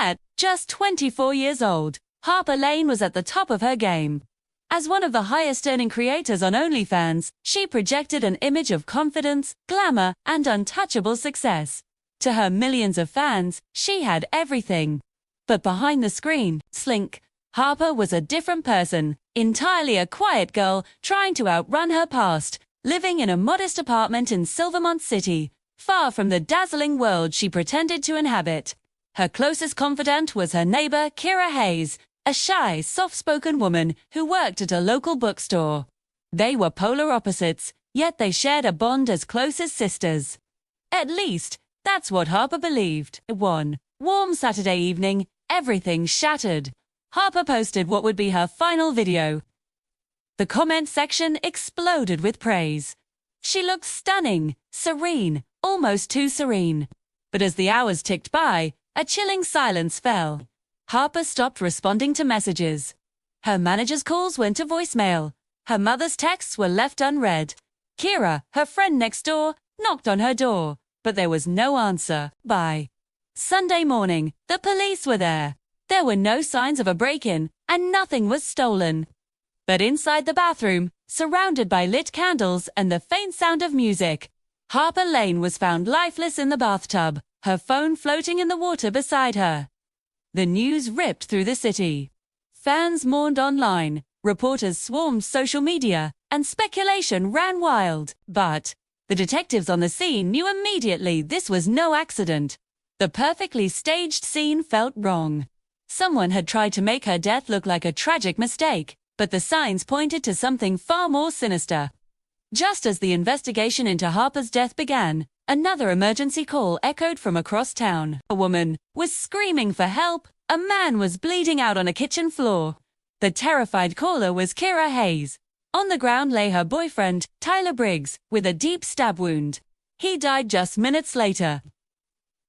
At just 24 years old, Harper Lane was at the top of her game. As one of the highest-earning creators on OnlyFans, she projected an image of confidence, glamour, and untouchable success. To her millions of fans, she had everything. But behind the screen, slink, Harper was a different person, entirely a quiet girl trying to outrun her past, living in a modest apartment in Silvermont City, far from the dazzling world she pretended to inhabit. Her closest confidant was her neighbor, Kira Hayes, a shy, soft-spoken woman who worked at a local bookstore. They were polar opposites, yet they shared a bond as close as sisters. At least, that's what Harper believed. One warm Saturday evening, everything shattered. Harper posted what would be her final video. The comment section exploded with praise. She looked stunning, serene, almost too serene. But as the hours ticked by, a chilling silence fell. Harper stopped responding to messages. Her manager's calls went to voicemail. Her mother's texts were left unread. Kira, her friend next door, knocked on her door, but there was no answer. By Sunday morning, the police were there. There were no signs of a break-in, and nothing was stolen. But inside the bathroom, surrounded by lit candles and the faint sound of music, Harper Lane was found lifeless in the bathtub, her phone floating in the water beside her. The news ripped through the city. Fans mourned online, reporters swarmed social media, and speculation ran wild. But the detectives on the scene knew immediately this was no accident. The perfectly staged scene felt wrong. Someone had tried to make her death look like a tragic mistake, but the signs pointed to something far more sinister. Just as the investigation into Harper's death began, another emergency call echoed from across town. A woman was screaming for help. A man was bleeding out on a kitchen floor. The terrified caller was Kira Hayes. On the ground lay her boyfriend, Tyler Briggs, with a deep stab wound. He died just minutes later.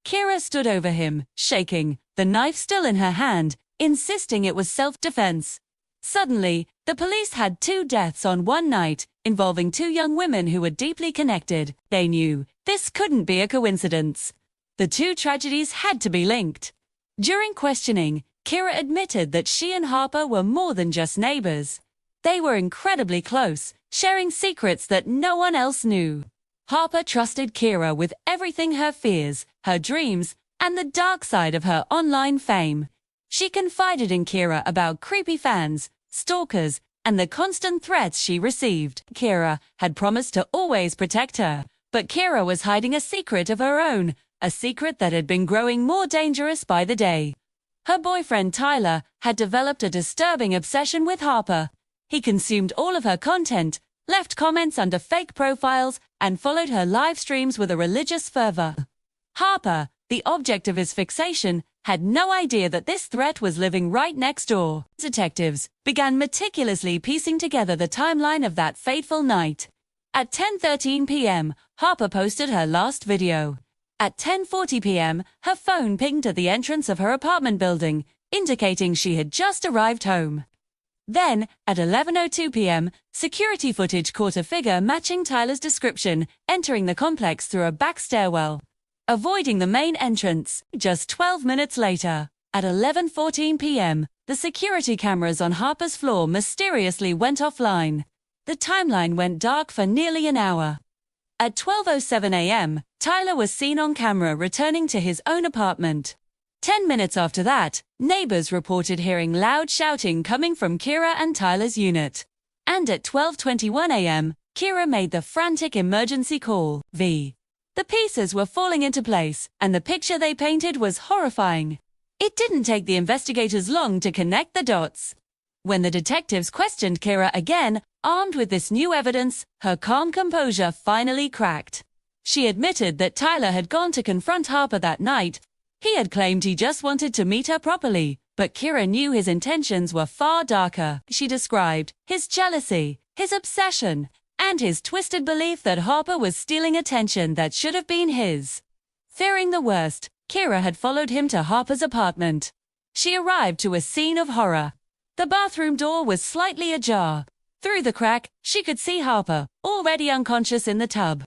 Kira stood over him, shaking, the knife still in her hand, insisting it was self-defense. Suddenly, the police had two deaths on one night, involving two young women who were deeply connected. They knew this couldn't be a coincidence. The two tragedies had to be linked. During questioning, Kira admitted that she and Harper were more than just neighbors. They were incredibly close, sharing secrets that no one else knew. Harper trusted Kira with everything: her fears, her dreams, and the dark side of her online fame. She confided in Kira about creepy fans, stalkers, and the constant threats she received. Kira had promised to always protect her, but Kira was hiding a secret of her own, a secret that had been growing more dangerous by the day. Her boyfriend Tyler had developed a disturbing obsession with Harper. He consumed all of her content, left comments under fake profiles, and followed her live streams with a religious fervor. Harper, the object of his fixation, had no idea that this threat was living right next door. Detectives began meticulously piecing together the timeline of that fateful night. At 10:13 p.m., Harper posted her last video. At 10:40 p.m., her phone pinged at the entrance of her apartment building, indicating she had just arrived home. Then, at 11:02 p.m., security footage caught a figure matching Tyler's description, entering the complex through a back stairwell, avoiding the main entrance. Just 12 minutes later, at 11:14 p.m., the security cameras on Harper's floor mysteriously went offline. The timeline went dark for nearly an hour. At 12:07 a.m., Tyler was seen on camera returning to his own apartment. 10 minutes after that, neighbors reported hearing loud shouting coming from Kira and Tyler's unit. And at 12:21 a.m., Kira made the frantic emergency call. The pieces were falling into place, and the picture they painted was horrifying. It didn't take the investigators long to connect the dots. When the detectives questioned Kira again, armed with this new evidence, her calm composure finally cracked. She admitted that Tyler had gone to confront Harper that night. He had claimed he just wanted to meet her properly, but Kira knew his intentions were far darker. She described his jealousy, his obsession, and his twisted belief that Harper was stealing attention that should have been his. Fearing the worst, Kira had followed him to Harper's apartment. She arrived to a scene of horror. The bathroom door was slightly ajar. Through the crack, she could see Harper, already unconscious in the tub.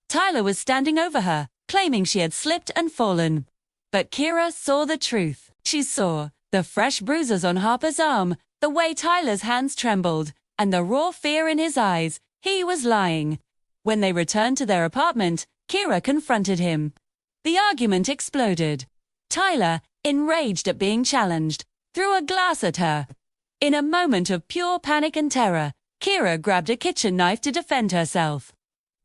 Tyler was standing over her, claiming she had slipped and fallen. But Kira saw the truth. She saw the fresh bruises on Harper's arm, the way Tyler's hands trembled, and the raw fear in his eyes. He was lying. When they returned to their apartment, Kira confronted him. The argument exploded. Tyler, enraged at being challenged, threw a glass at her. In a moment of pure panic and terror, Kira grabbed a kitchen knife to defend herself.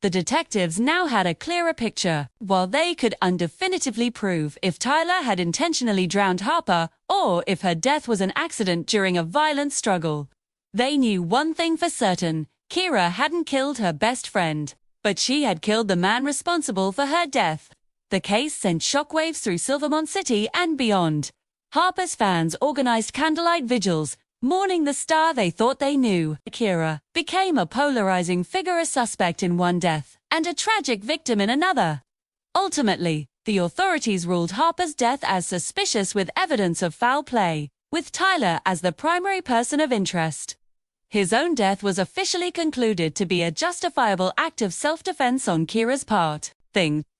The detectives now had a clearer picture. While they could undefinitively prove if Tyler had intentionally drowned Harper or if her death was an accident during a violent struggle, they knew one thing for certain: Kira hadn't killed her best friend, but she had killed the man responsible for her death. The case sent shockwaves through Silvermont City and beyond. Harper's fans organized candlelight vigils, mourning the star they thought they knew. Kira became a polarizing figure, a suspect in one death and a tragic victim in another. Ultimately, the authorities ruled Harper's death as suspicious with evidence of foul play, with Tyler as the primary person of interest. His own death was officially concluded to be a justifiable act of self-defense on Kira's part.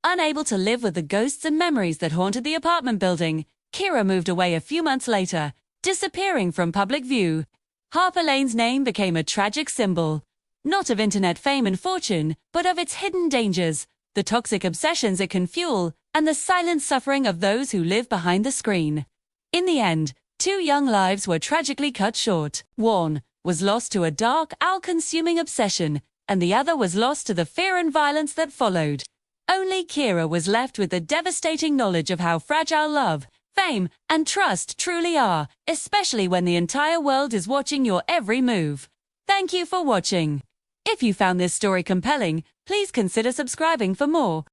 Unable to live with the ghosts and memories that haunted the apartment building, Kira moved away a few months later, disappearing from public view. Harper Lane's name became a tragic symbol, not of internet fame and fortune, but of its hidden dangers, the toxic obsessions it can fuel, and the silent suffering of those who live behind the screen. In the end, 2 young lives were tragically cut short. One was lost to a dark, all-consuming obsession, and the other was lost to the fear and violence that followed. Only Kira was left with the devastating knowledge of how fragile love, fame, and trust truly are, especially when the entire world is watching your every move. Thank you for watching. If you found this story compelling, please consider subscribing for more.